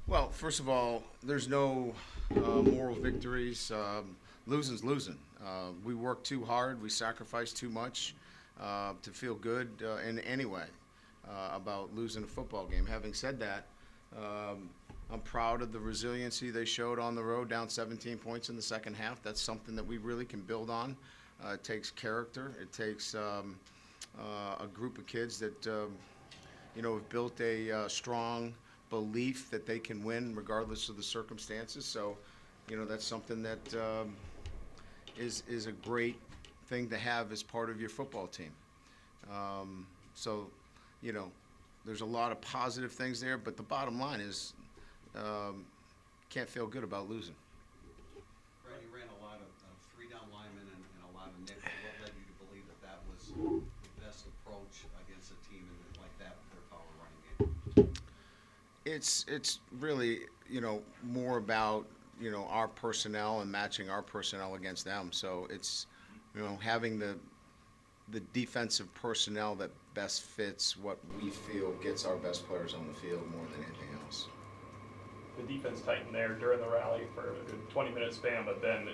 Well, first of all, there's no moral victories. Losing's losing. We work too hard. We sacrifice too much to feel good in any way about losing a football game. Having said that, I'm proud of the resiliency they showed on the road, down 17 points in the second half. That's something that we really can build on. It takes character. It takes a group of kids that have built a strong belief that they can win regardless of the circumstances. So, that's something that is a great thing to have as part of your football team. So, you know, there's a lot of positive things there, but the bottom line is can't feel good about losing. Brad, you ran a lot of three-down linemen and a lot of nickel. What led you to believe that that was the best approach against a team like that with their power running game? It's really more about our personnel and matching our personnel against them. So it's having the defensive personnel that best fits what we feel gets our best players on the field more than anything else. The defense tightened there during the rally for a good 20-minute span, but then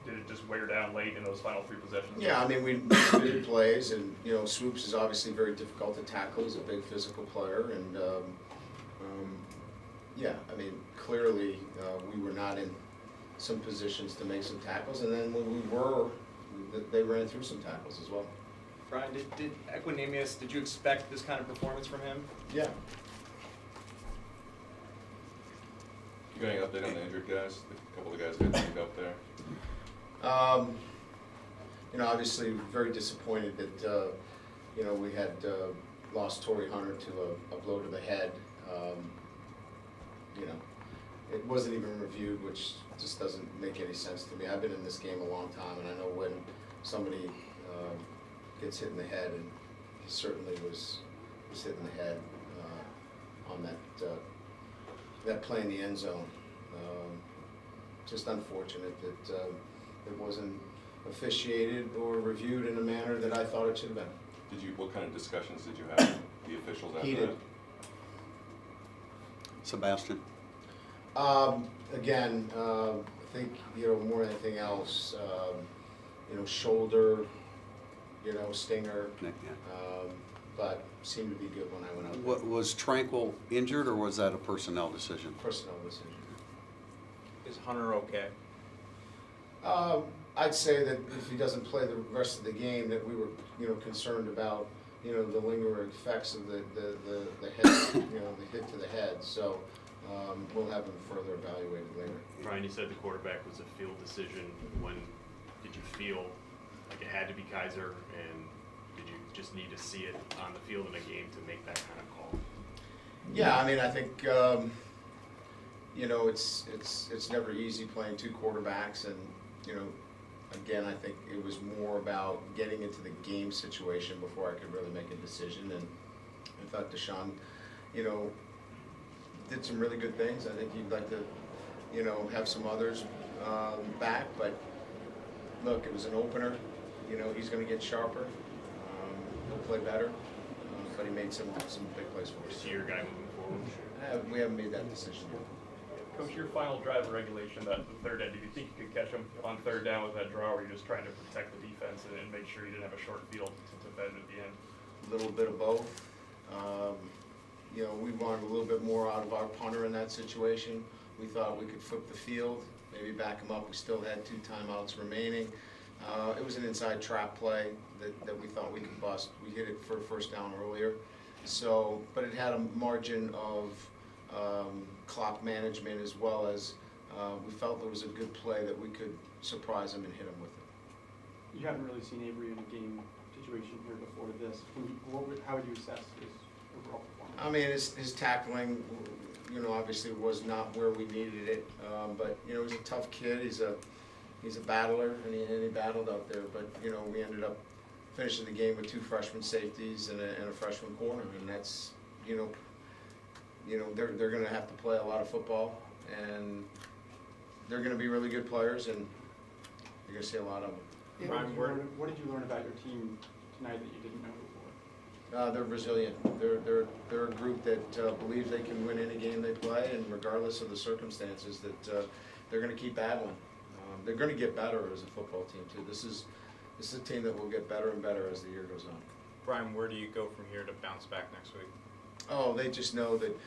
did it just wear down late in those final three possessions? Yeah, I mean, we committed plays, and Swoops is obviously very difficult to tackle. He's a big physical player, and yeah, I mean, clearly we were not in some positions to make some tackles, and then when we were, they ran through some tackles as well. Brian, did Equinemius, did you expect this kind of performance from him? Yeah. You got any update on the injured guys? A couple of the guys got beat up there. Obviously very disappointed that we had lost Torrey Hunter to a blow to the head. It wasn't even reviewed, which just doesn't make any sense to me. I've been in this game a long time, and I know when somebody gets hit in the head, and he certainly was hit in the head on that play in the end zone. Just unfortunate that it wasn't officiated or reviewed in a manner that I thought it should have been. What kind of discussions did you have with the officials after Heated. that? Sebastian? Again, I think more than anything else, shoulder, stinger, Nick, yeah. but seemed to be good when I went out there. Was Tranquil injured, or was that a personnel decision? Personnel decision. Is Hunter okay? I'd say that if he doesn't play the rest of the game, that we were, concerned about, the lingering effects of the head, the hit to the head. So we'll have him further evaluated later. Brian, you said the quarterback was a field decision. When did you feel like it had to be Kaiser, and did you just need to see it on the field in a game to make that kind of call? Yeah, I mean, I think it's never easy playing two quarterbacks, and again, I think it was more about getting into the game situation before I could really make a decision. And I thought Deshaun, did some really good things. I think he'd like to, have some others back. But look, it was an opener. He's going to get sharper. He'll play better. But he made some big plays for us. Is he your guy moving forward? We haven't made that decision yet. Coach, your final drive of regulation, that the third down, did you think you could catch him on third down with that draw, or were you just trying to protect the defense and make sure you didn't have a short field to defend at the end? A little bit of both. We wanted a little bit more out of our punter in that situation. We thought we could flip the field, maybe back him up. We still had 2 timeouts remaining. It was an inside trap play that we thought we could bust. We hit it for a first down earlier. So, but it had a margin of clock management, as well as we felt there was a good play that we could surprise him and hit him with it. You haven't really seen Avery in a game situation here before this. How would you assess his overall performance? I mean, his tackling, obviously was not where we needed it. But he's a tough kid. He's a battler, and he battled out there. But we ended up finishing the game with 2 freshman safeties and a freshman corner, and that's they're going to have to play a lot of football, and they're going to be really good players, and you're going to see a lot of them. Yeah, what did you learn about your team tonight that you didn't know before? They're resilient. They're a group that believes they can win any game they play, and regardless of the circumstances, that they're going to keep battling. They're going to get better as a football team too. This is a team that will get better and better as the year goes on. Brian, where do you go from here to bounce back next week? Oh, they just know that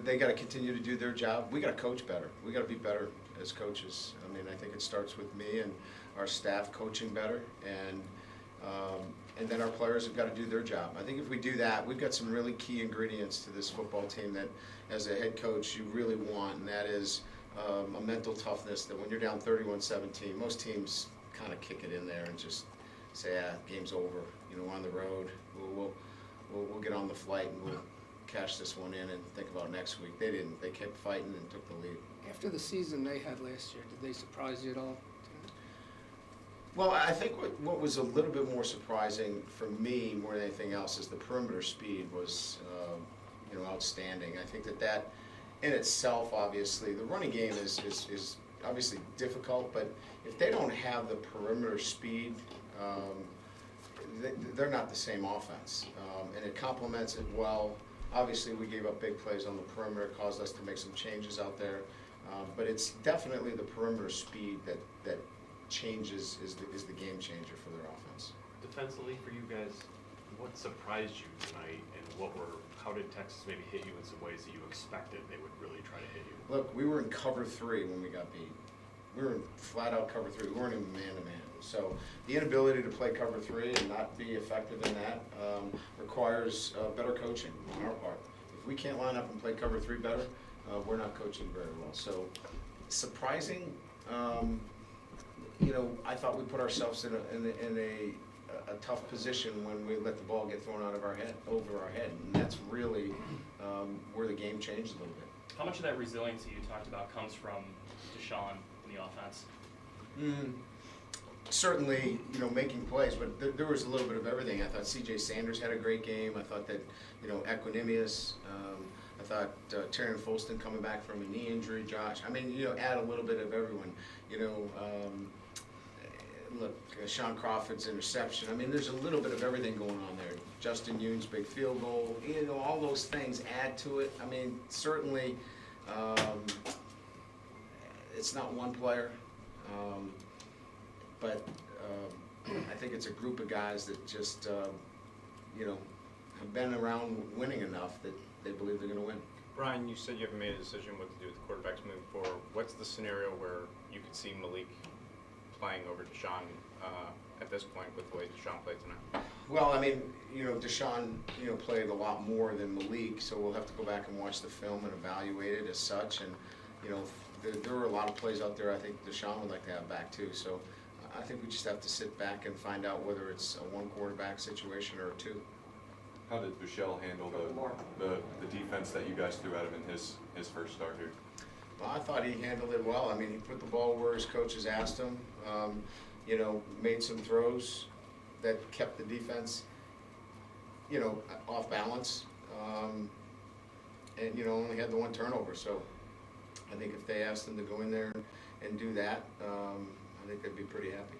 they got to continue to do their job. We got to coach better. We got to be better as coaches. I mean, I think it starts with me and our staff coaching better, and then our players have got to do their job. I think if we do that, we've got some really key ingredients to this football team that, as a head coach, you really want, and that is a mental toughness. That when you're down 31-17, most teams kind of kick it in there and just say, game's over. You know, we're on the road. We'll get on the flight and we'll cash this one in and think about next week. They didn't. They kept fighting and took the lead. After the season they had last year, did they surprise you at all? Well, I think what was a little bit more surprising for me more than anything else is the perimeter speed was, outstanding. I think that in itself, obviously, the running game is obviously difficult, but if they don't have the perimeter speed, they're not the same offense, and it complements it well. Obviously, we gave up big plays on the perimeter, caused us to make some changes out there, but it's definitely the perimeter speed that changes is the game changer for their offense. Defensively for you guys, what surprised you tonight, and how did Texas maybe hit you in some ways that you expected they would really try to hit you? Look, we were in cover 3 when we got beat. We were in flat out cover 3. We weren't in man-to-man. So the inability to play cover 3 and not be effective in that requires better coaching on our part. If we can't line up and play cover 3 better, we're not coaching very well. So surprising, I thought we put ourselves in a tough position when we let the ball get thrown over our head, and that's really where the game changed a little bit. How much of that resiliency you talked about comes from Deshaun in the offense? Certainly, making plays, but there was a little bit of everything. I thought C.J. Sanders had a great game. I thought that, Equanimous. I thought Terran Folston coming back from a knee injury, Josh. I mean, add a little bit of everyone. Look, Sean Crawford's interception. I mean, there's a little bit of everything going on there. Justin Yoon's big field goal. All those things add to it. I mean, certainly, it's not one player, but I think it's a group of guys that just, have been around winning enough that they believe they're going to win. Brian, you said you haven't made a decision what to do with the quarterbacks moving forward. What's the scenario where you could see Malik playing over Deshaun at this point with the way Deshaun played tonight? Well, I mean, Deshaun, played a lot more than Malik, so we'll have to go back and watch the film and evaluate it as such. And, there were a lot of plays out there I think Deshaun would like to have back too. So I think we just have to sit back and find out whether it's a one quarterback situation or a two. How did Buechele handle the defense that you guys threw at him in his first start here? Well, I thought he handled it well. I mean, he put the ball where his coaches asked him, made some throws that kept the defense, off balance, and, only had the one turnover. So I think if they asked him to go in there and do that, I think they'd be pretty happy.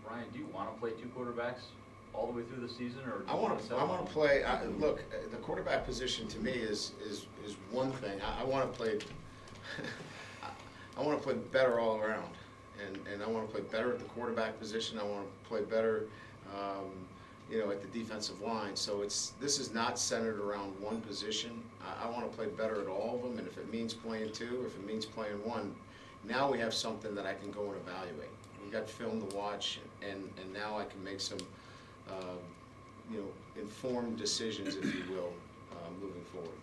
Brian, do you want to play 2 quarterbacks all the way through the season, or I want to play. Look, the quarterback position to me is one thing. I want to play. I want to play better all around, and I want to play better at the quarterback position. I want to play better, at the defensive line. So this is not centered around one position. I want to play better at all of them, and if it means playing 2, if it means playing 1, now we have something that I can go and evaluate. We got film to watch, and now I can make some. Informed decisions, if you will, moving forward.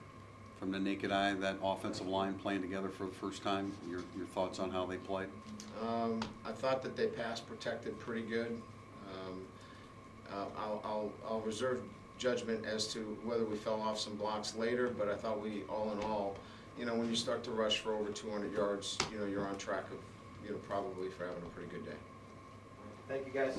From the naked eye, that offensive line playing together for the first time, your thoughts on how they played? I thought that they pass protected pretty good. I'll reserve judgment as to whether we fell off some blocks later, but I thought we, all in all, when you start to rush for over 200 yards, you're on track of, probably for having a pretty good day. Thank you, guys.